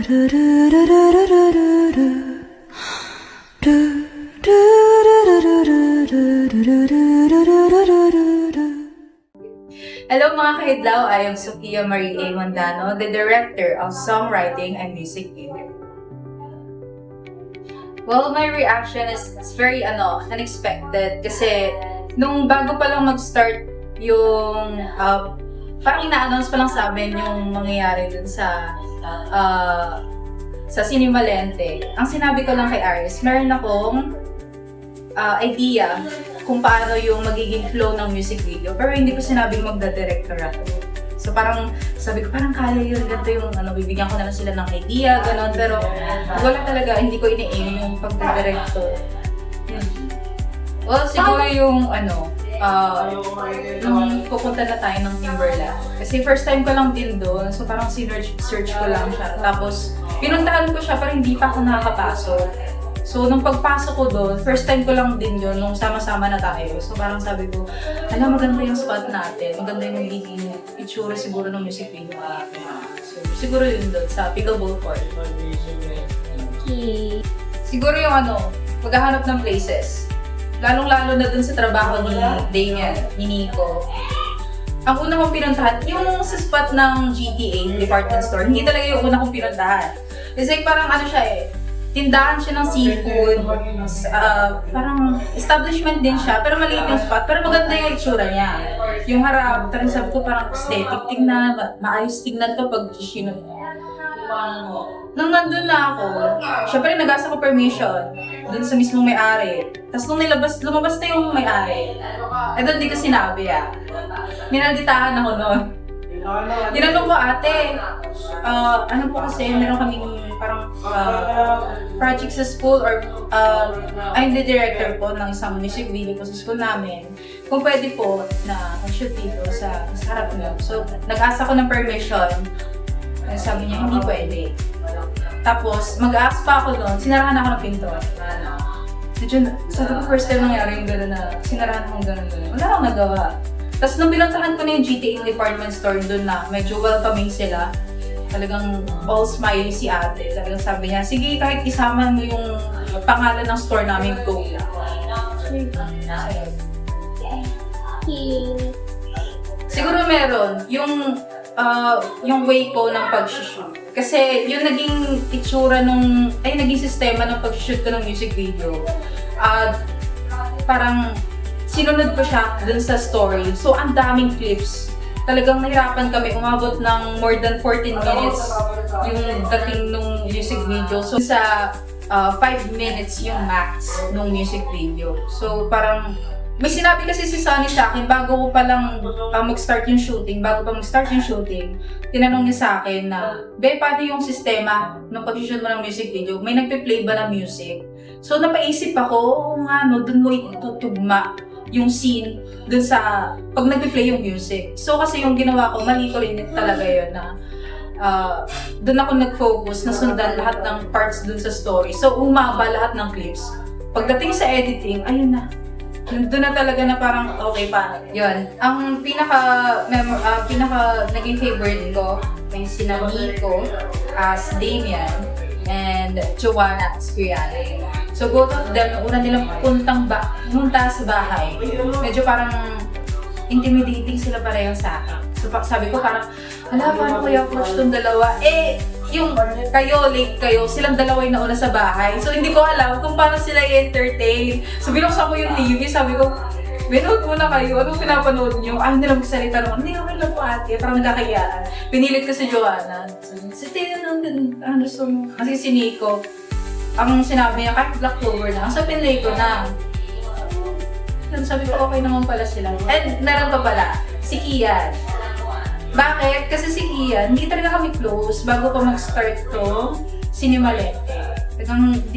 Hello mga kahidlaw, I am Sofia Marie A. Mondano, the Director of Songwriting and Music Video. Well, my reaction is very unexpected kasi nung bago pa lang mag-start yung parang ina-announce pa lang sa amin yung mangyayari dun sa Cinema Lente. Ang sinabi ko lang kay Aris, meron akong idea kung paano yung magiging flow ng music video, pero hindi ko sinabing magda-director ako. So parang sabi ko, parang kaya yun, ganito yung bibigyan ko na lang sila ng idea, gano'n, pero wala talaga, hindi ko ini-aim yung pagda-director. Well, siguro yung nung pupunta na tayo ng Timberland. Kasi first time ko lang din doon, so parang search ko lang siya. Tapos pinuntahan ko siya, pero hindi pa ako nakakapasok. So, nung pagpasok ko doon, first time ko lang din yun, nung sama-sama na tayo. So, parang sabi ko, maganda yung spot natin. Maganda yung magiging itsura siguro ng music video. So, siguro yun doon, sa Pickleball Court. Okay. Siguro yung paghahanap ng places. Lalong-lalo na doon sa trabaho ni Damien, ni Nico. Ang una kong pinuntahan, yung sa spot ng GTA, department store, hindi talaga yung una kong pinuntahan. Kasi parang siya tindahan siya ng seafood, parang establishment din siya, pero maliit yung spot, pero maganda yung itsura niya. Yung harap, parang sabi ko parang aesthetic, tingnan, maayos tingnan to pag nung nandun na ako, syempre nag-asa ko permission dun sa mismong may-ari. Tapos nung lumabas na yung may-ari, doon di ko sinabi Minalditahan ako noon. Tinanong ko, ate, ano po kasi, meron kaming parang project sa school or I'm the director po ng isang music video po sa school namin. Kung pwede po na mag-shoot dito sa harap niyo. So, nag-ask ako ng permission. Sabi niya, hindi pwede. Tapos, mag-ask pa ako doon, sinarahan ako ng pinto. Sabi ko, first time nangyari yung gano'n na sinarahan akong gano'n. Wala akong nagawa. Tapos nung binuntahan ko na yung GTA department store doon na medyo welcoming sila, talagang all smiley si ate. Talagang sabi niya, sige kahit isama mo yung pangalan ng store namin, go. Siguro meron yung way ko ng pag-shoot. Kasi yung naging itsura naging sistema ng pag-shoot ko ng music video. Parang sinunod ko siya dun sa story. So, ang daming clips. Talagang nahirapan kami. Umabot ng more than 14 minutes yung dating nung music video. So, sa 5 minutes yung max nung music video. So, parang may sinabi kasi si Sunny sa akin bago ko pa lang mag-start yung shooting, tinanong niya sa akin na, Be, paano yung sistema nung pag-shoot mo ng music video? May nagpe-play ba ng music? So, napaisip ako, dun mo itutugma yung scene dun sa pag nagpe-play yung music. So kasi yung ginawa ko, mali ko rin talaga yun na dun ako nag-focus na sundan lahat ng parts dun sa story. So umaba lahat ng clips. Pagdating sa editing, ayun na. Doon na talaga na parang okay pa. Yun. Ang pinaka naging favorite ko ay sina Nico as Damien and Joanna as Kriana. So both of them, una nilang punta sa bahay. Medyo parang intimidating sila pareho sa akin. So sabi ko parang, paano kaya approach tong dalawa? Yung late kayo, silang dalawa yung nauna sa bahay. So hindi ko alam kung paano sila i-entertain. So binuksan ko yung TV, sabi ko, Binood muna kayo, anong pinapanood nyo? Ayaw nila magsalita naman, hindi okay lang po ate, parang nagkakayaan. Pinilit ko si Joanna. Kasi si Nico, ang sinabi niya, kahit Black Clover na, so pinlay ko na. Sabi ko, okay naman pala sila. And meron pa pala, si Kian. Bakit? Kasi si Kian, hindi talaga kami close bago pa mag-start to Cinema Lente.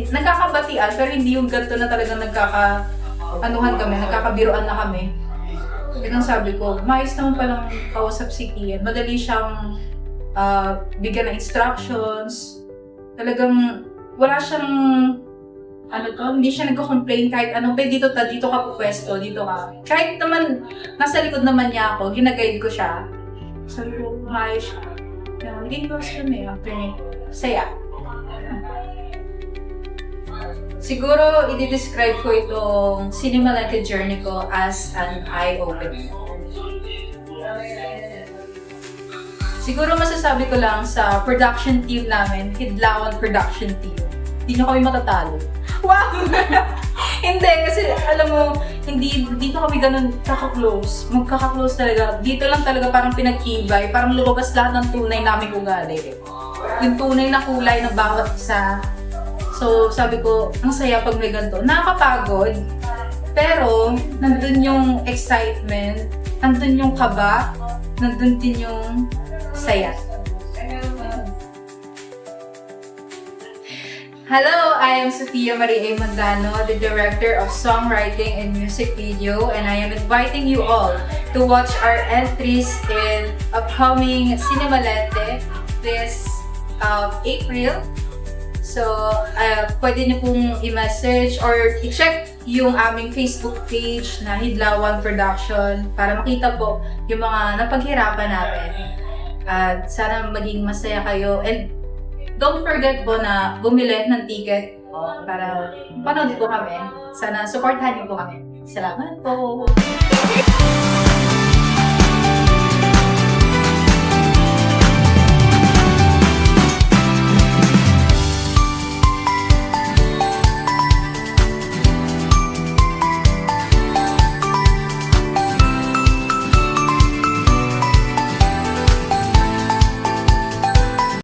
Nagkakabatian, pero hindi yung ganito na talagang nagkakabiruan na kami. Talagang sabi ko, maayos naman palang kausap si Kian. Madali siyang bigyan ng instructions. Talagang wala siyang hindi siya nagko-complain kahit dito ka pupwesto, dito ka. Kahit naman, nasa likod naman niya ako, ginaguide ko siya. Sabi ko, maayos siya. Naging close kami after nito. Saya. Siguro, i-describe ko itong Cinemalete journey ko as an eye-opener. Siguro masasabi ko lang sa production team namin, Hidlawan Production Team. Hindi nyo kami matatalo. Wow! Hindi, kasi alam mo, hindi dito kami ganun kaka-close. Magkaka-close talaga. Dito lang talaga parang pinagkibay. Parang lumabas lahat ng tunay namin ugali. Yung tunay na kulay ng bawat isa. So, sabi ko, ang saya pag may ganito. Nakakapagod. Pero, nandun yung excitement, nandun yung kaba, nandun din yung saya. Hello, I am Sofia Maria Mondano, the Director of Songwriting and Music Video, and I am inviting you all to watch our entries in upcoming Cinemalete this April. So, pwede niyo pong i-message or i-check yung aming Facebook page na Hidlawan Production para makita po yung mga napaghirapan natin. At sana maging masaya kayo. And don't forget po na bumili ng ticket para panood po kami. Sana supportahan niyo po kami. Salamat po!